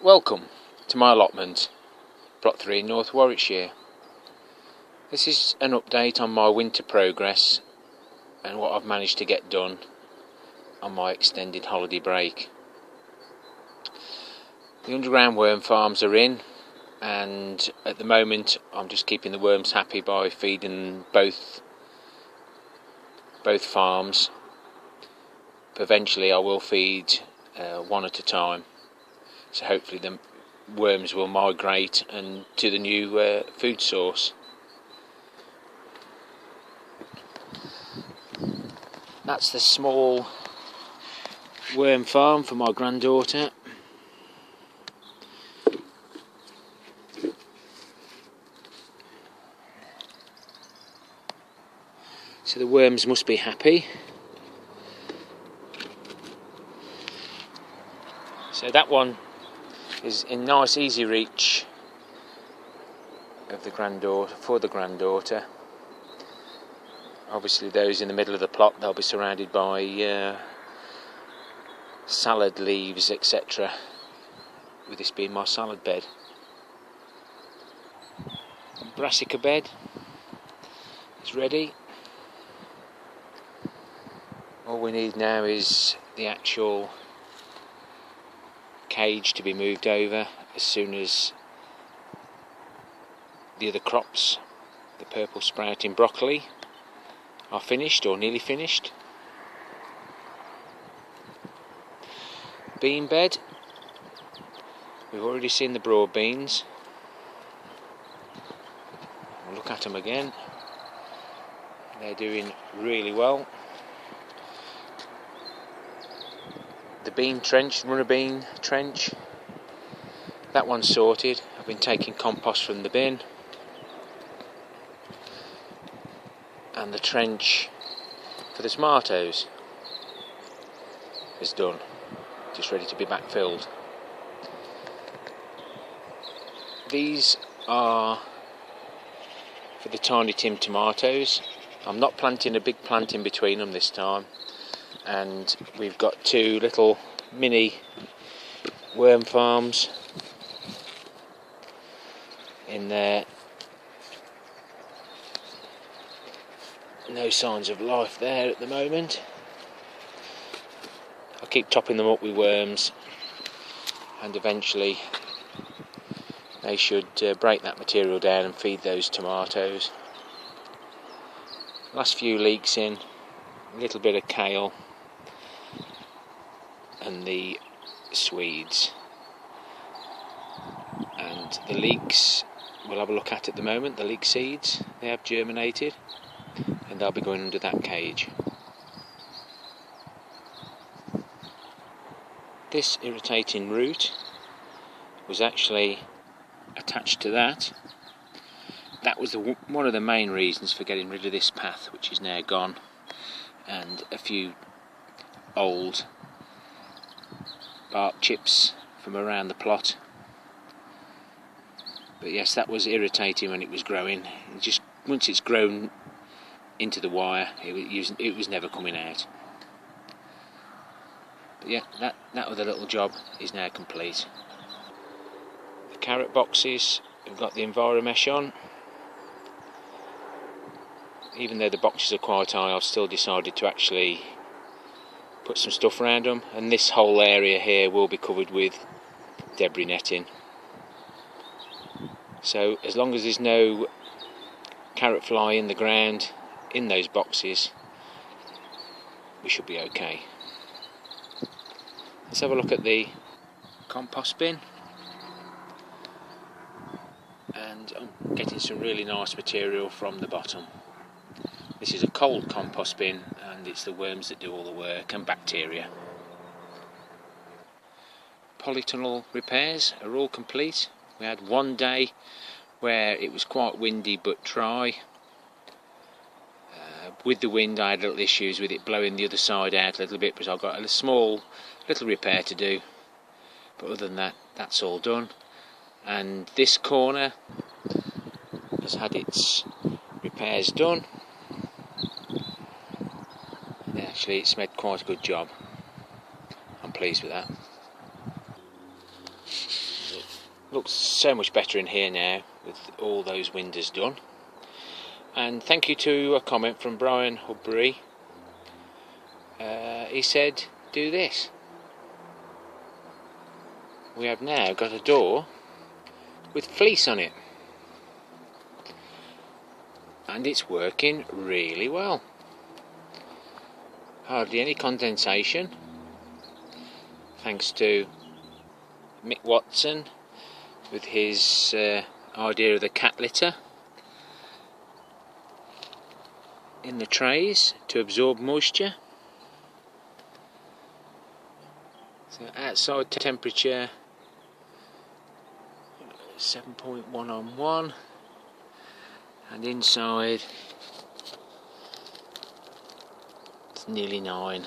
Welcome to my allotment, Plot 3 in North Warwickshire. This is an update on my winter progress and what I've managed to get done on my extended holiday break. The underground worm farms are in, and at the moment I'm just keeping the worms happy by feeding both farms. But eventually I will feed one at a time. So hopefully the worms will migrate and to the new food source. That's the small worm farm for my granddaughter. So the worms must be happy. So that one is in nice easy reach of the granddaughter. Obviously those in the middle of the plot, they'll be surrounded by salad leaves, etc., with this being my salad bed. Brassica bed is ready. All we need now is the actual cage to be moved over as soon as the other crops, the purple sprouting broccoli, are finished or nearly finished. Bean bed, we've already seen the broad beans. We'll look at them again. They're doing really well. The bean trench, runner bean trench, that one's sorted. I've been taking compost from the bin, and the trench for the tomatoes is done, just ready to be backfilled. These are for the Tiny Tim tomatoes. I'm not planting a big plant in between them this time, and we've got two little mini worm farms in there. No signs of life there at the moment. I'll keep topping them up with worms, and eventually they should break that material down and feed those tomatoes. Last few leeks in, a little bit of kale and the Swedes, and the leeks we'll have a look at the moment. The leek seeds, they have germinated and they'll be going under that cage. This irritating root was actually attached to that. That was one of the main reasons for getting rid of this path, which is now gone, and a few old bark chips from around the plot. But yes, that was irritating when it was growing. Just once it's grown into the wire, it was never coming out. But yeah, that other little job is now complete. The carrot boxes, we've got the Enviromesh on. Even though the boxes are quite high, I've still decided to actually put some stuff around them, and this whole area here will be covered with debris netting. So as long as there's no carrot fly in the ground in those boxes, we should be okay. Let's have a look at the compost bin, and I'm getting some really nice material from the bottom. This is a cold compost bin, and it's the worms that do all the work, and bacteria. Polytunnel repairs are all complete. We had one day where it was quite windy but dry. With the wind I had little issues with it blowing the other side out a little bit, because I've got a small little repair to do. But other than that, that's all done. And this corner has had its repairs done. Actually, it's made quite a good job. I'm pleased with that. Looks so much better in here now with all those windows done. And thank you to a comment from Brian Hubbury. He said, do this. We have now got a door with fleece on it. And it's working really well. Hardly any condensation. Thanks to Mick Watson with his idea of the cat litter in the trays to absorb moisture. So outside temperature 7.1 on 1, and inside it's nearly 9.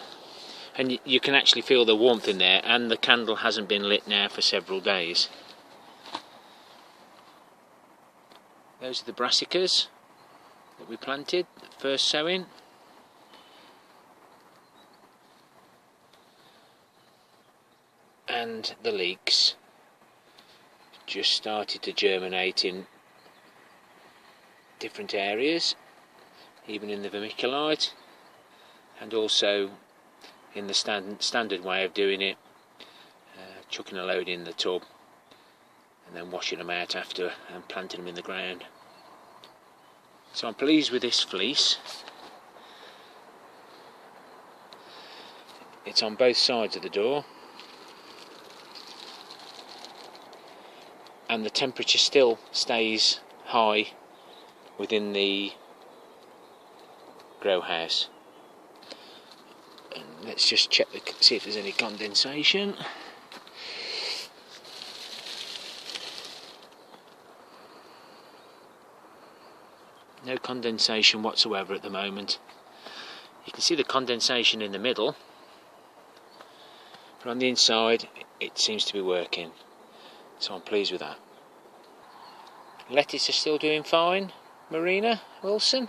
And you can actually feel the warmth in there, and the candle hasn't been lit now for several days. Those are the brassicas that we planted, the first sowing. And the leeks just started to germinate in different areas, even in the vermiculite, and also in the standard way of doing it, chucking a load in the tub and then washing them out after and planting them in the ground. So I'm pleased with this fleece. It's on both sides of the door, and the temperature still stays high within the grow house. And let's just check see if there's any condensation. No condensation whatsoever at the moment. You can see the condensation in the middle, but on the inside it seems to be working. So I'm pleased with that. Lettuce is still doing fine, Marina Wilson.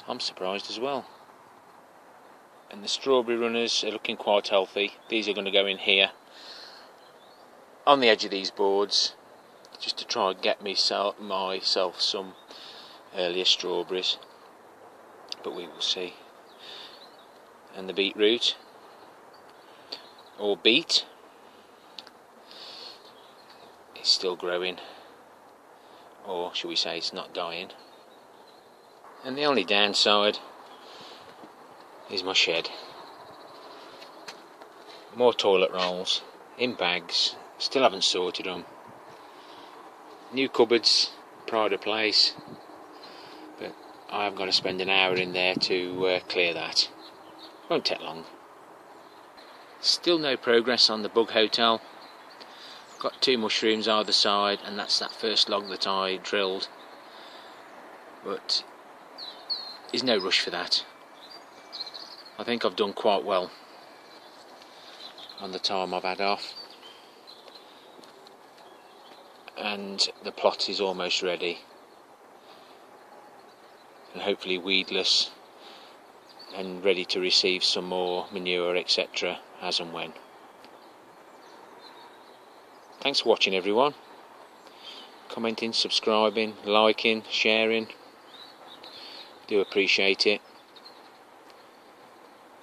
I'm surprised as well. And the strawberry runners are looking quite healthy. These are going to go in here on the edge of these boards, just to try and get myself some earlier strawberries, but we will see. And the beetroot, or beet, is still growing, or shall we say it's not dying. And the only downside is my shed. More toilet rolls in bags, still haven't sorted them. New cupboards, pride of place, but I've got to spend an hour in there to clear that. Won't take long. Still no progress on the bug hotel. Got 2 mushrooms either side, and that's that first log that I drilled, but there's no rush for that. I think I've done quite well on the time I've had off, and the plot is almost ready and hopefully weedless and ready to receive some more manure, etc. as and when. Thanks for watching, everyone. Commenting, subscribing, liking, sharing. Do appreciate it.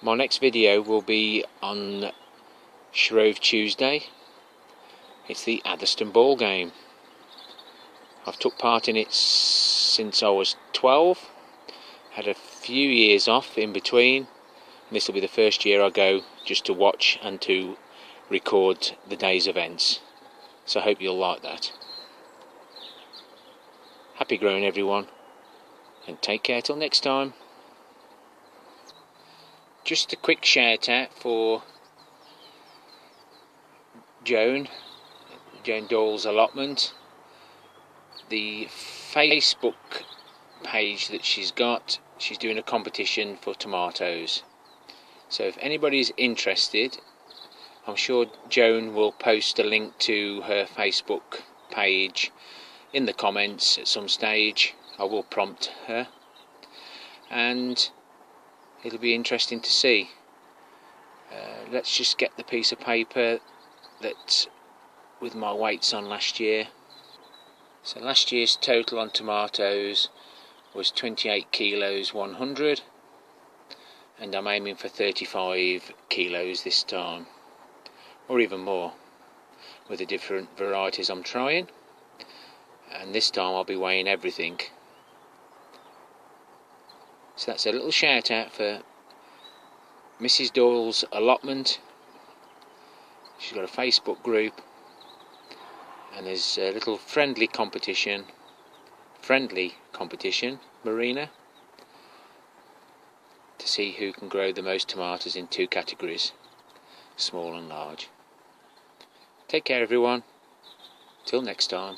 My next video will be on Shrove Tuesday. It's the Atherstone ball game. I've took part in it since I was 12. Had a few years off in between, and this will be the first year I go just to watch and to record the day's events. So I hope you'll like that. Happy growing, everyone, and take care till next time. Just a quick shout out for Joan Doyle's allotment. The Facebook page that she's got, she's doing a competition for tomatoes. So if anybody's interested, I'm sure Joan will post a link to her Facebook page in the comments at some stage. I will prompt her, and it'll be interesting to see. Let's just get the piece of paper that with my weights on last year. So last year's total on tomatoes was 28 kilos 100, and I'm aiming for 35 kilos this time, or even more, with the different varieties I'm trying. And this time I'll be weighing everything. So that's a little shout out for Mrs. Doyle's Allotment. She's got a Facebook group, and there's a little friendly competition, Marina, to see who can grow the most tomatoes in 2 categories, small and large. Take care everyone, till next time.